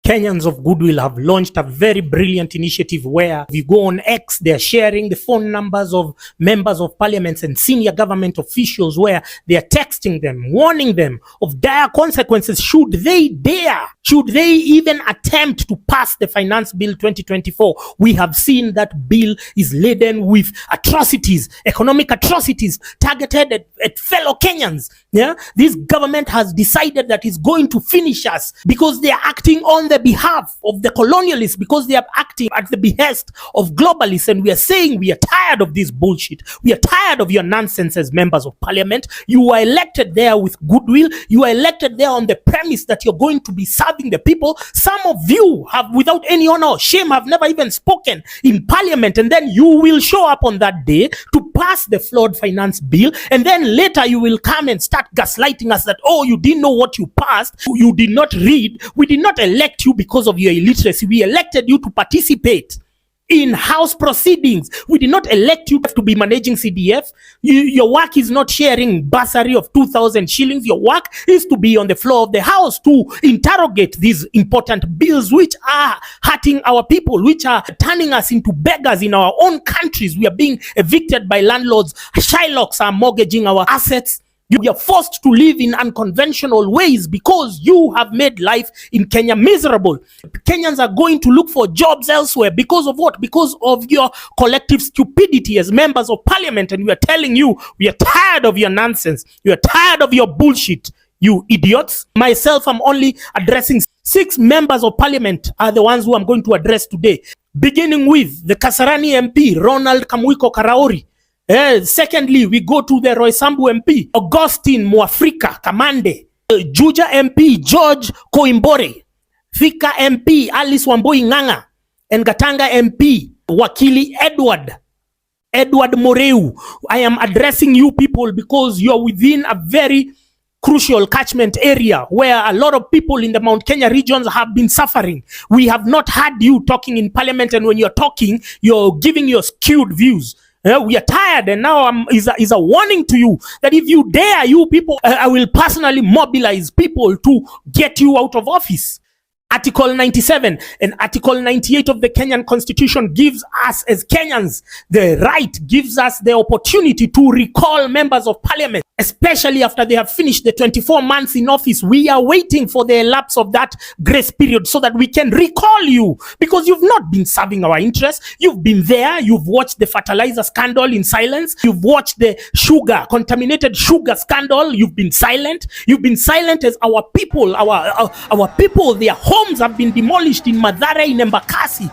Kenyans of goodwill have launched a very brilliant initiative where we go on X, they're sharing the phone numbers of members of parliaments and senior government officials where they're texting them, warning them of dire consequences should they even attempt to pass the Finance Bill 2024. We have seen that bill is laden with atrocities, economic atrocities targeted at fellow Kenyans. Yeah, this government has decided that it's going to finish us because they are acting on the behalf of the colonialists, because they are acting at the behest of globalists. And we are saying we are tired of this bullshit. We are tired of your nonsense as members of parliament. You are elected there with goodwill. You are elected there on the premise that you're going to be serving the people. Some of you have, without any honor or shame, have never even spoken in parliament. And then you will show up on that day to pass the flawed finance bill. And then later you will come and start gaslighting us that, oh, you didn't know what you passed. You did not read. We did not elect you because of your illiteracy. We elected you to participate in house proceedings. We did not elect you to be managing CDF. Your work is not sharing bursary of 2,000 shillings. Your work is to be on the floor of the house to interrogate these important bills which are hurting our people, which are turning us into beggars in our own countries. We are being evicted by landlords. Shylocks are mortgaging our assets. You are forced to live in unconventional ways because you have made life in Kenya miserable. Kenyans are going to look for jobs elsewhere because of what? Because of your collective stupidity as members of parliament. And we are telling you, we are tired of your nonsense. We are tired of your bullshit, you idiots. Myself, I'm only addressing 6 members of parliament are the ones who I'm going to address today. Beginning with the Kasarani MP, Ronald Kamwiko Karaori. Secondly, we go to the Roysambu MP, Augustine Mwafrika Kamande, Juja MP, George Koimbore, Thika MP, Alice Wamboi Nganga, and Gatanga MP, Wakili Edward Moreu. I am addressing you people because you are within a very crucial catchment area where a lot of people in the Mount Kenya regions have been suffering. We have not had you talking in parliament, and when you're talking, you're giving your skewed views. We are tired, and now is a warning to you that if you dare, you people, I will personally mobilize people to get you out of office. Article 97 and Article 98 of the Kenyan Constitution gives us as Kenyans the right, gives us the opportunity to recall members of parliament, especially after they have finished the 24 months in office. We are waiting for the elapse of that grace period so that we can recall you, because you've not been serving our interests. You've been there. You've watched the fertilizer scandal in silence. You've watched the contaminated sugar scandal. You've been silent. You've been silent as our people, our people, their homes have been demolished in Mathare, in Embakasi.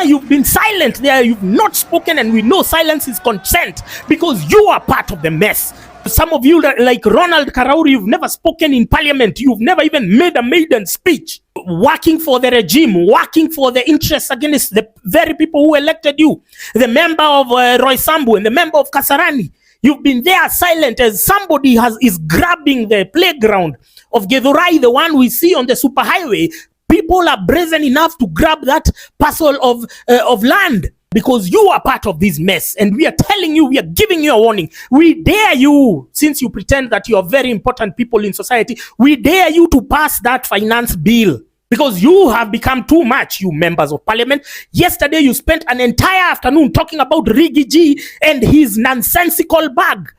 You've been silent there. You've not spoken, and we know silence is consent because you are part of the mess. Some of you, like Ronald Karauri, you've never spoken in parliament. You've never even made a maiden speech. Working for the regime, working for the interests against the very people who elected you. The member of Roysambu and the member of Kasarani. You've been there silent as somebody is grabbing the playground of Githurai, the one we see on the superhighway. People are brazen enough to grab that parcel of land because you are part of this mess. And we are telling you, we are giving you a warning. We dare you, since you pretend that you are very important people in society, we dare you to pass that finance bill because you have become too much, you members of parliament. Yesterday, you spent an entire afternoon talking about Rigi G and his nonsensical bag.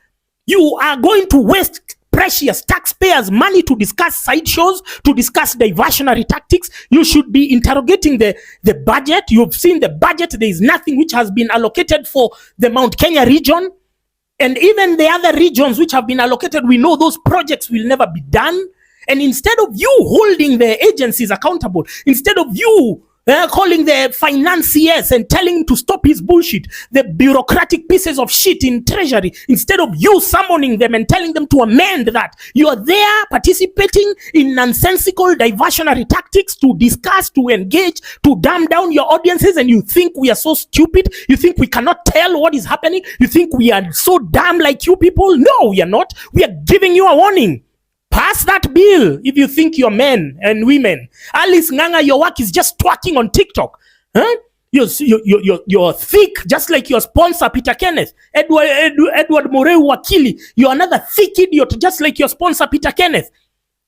You are going to waste precious taxpayers' money to discuss sideshows, to discuss diversionary tactics. You should be interrogating the budget. You've seen the budget. There is nothing which has been allocated for the Mount Kenya region. And even the other regions which have been allocated, we know those projects will never be done. And instead of you holding the agencies accountable, instead of you calling the financiers and telling him to stop his bullshit, the bureaucratic pieces of shit in treasury, instead of you summoning them and telling them to amend that, you are there participating in nonsensical diversionary tactics to discuss, to engage, to dumb down your audiences. And you think we are so stupid? You think we cannot tell what is happening? You think we are so dumb like you people? No, we are not. We are giving you a warning. Pass that bill if you think you're men and women. Alice Nganga, your work is just twerking on TikTok. You're thick, just like your sponsor, Peter Kenneth. Edward Moreu Wakili, you're another thick idiot, just like your sponsor, Peter Kenneth.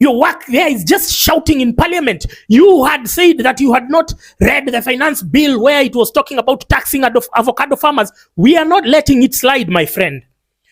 Your work there is just shouting in parliament. You had said that you had not read the finance bill where it was talking about taxing avocado farmers. We are not letting it slide, my friend.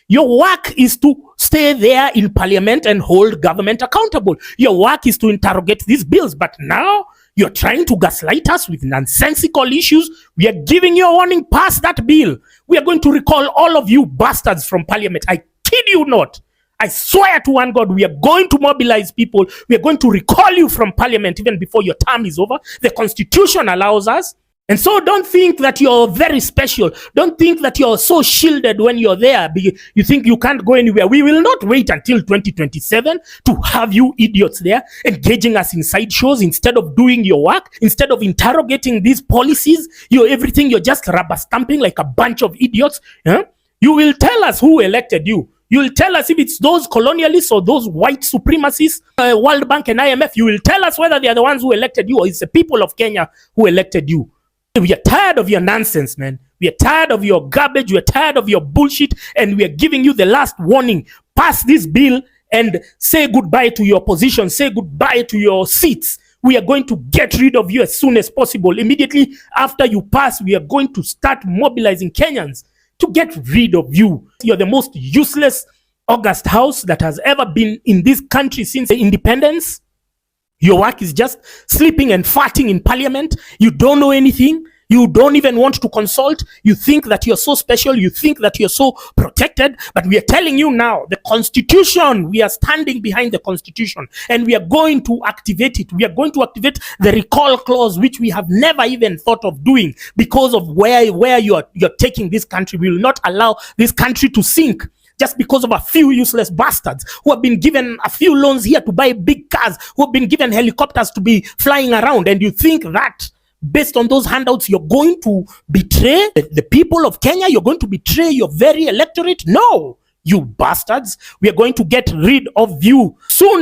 Your work is to stay there in parliament and hold government accountable. Your work is to interrogate these bills. But now you're trying to gaslight us with nonsensical issues. We are giving you a warning. Pass that bill. We are going to recall all of you bastards from parliament. I kid you not. I swear to one God, we are going to mobilize people. We are going to recall you from parliament even before your term is over. The constitution allows us. And so don't think that you're very special. Don't think that you're so shielded when you're there. You think you can't go anywhere. We will not wait until 2027 to have you idiots there engaging us in sideshows instead of doing your work, instead of interrogating these policies. You're just rubber stamping like a bunch of idiots. Huh? You will tell us who elected you. You'll tell us if it's those colonialists or those white supremacists, World Bank and IMF. You will tell us whether they are the ones who elected you or it's the people of Kenya who elected you. We are tired of your nonsense, man. We are tired of your garbage. We are tired of your bullshit. And we are giving you the last warning. Pass this bill and say goodbye to your position. Say goodbye to your seats. We are going to get rid of you as soon as possible. Immediately after you pass, we are going to start mobilizing Kenyans to get rid of you. You're the most useless August House that has ever been in this country since the independence. Your work is just sleeping and farting in parliament. You don't know anything. You don't even want to consult. You think that you're so special. You think that you're so protected. But we are telling you now, the Constitution, we are standing behind the Constitution and we are going to activate it. We are going to activate the recall clause, which we have never even thought of doing because of where you're taking this country. We will not allow this country to sink just because of a few useless bastards who have been given a few loans here to buy big cars, who have been given helicopters to be flying around. And you think that based on those handouts, you're going to betray the people of Kenya? You're going to betray your very electorate? No, you bastards. We are going to get rid of you soon.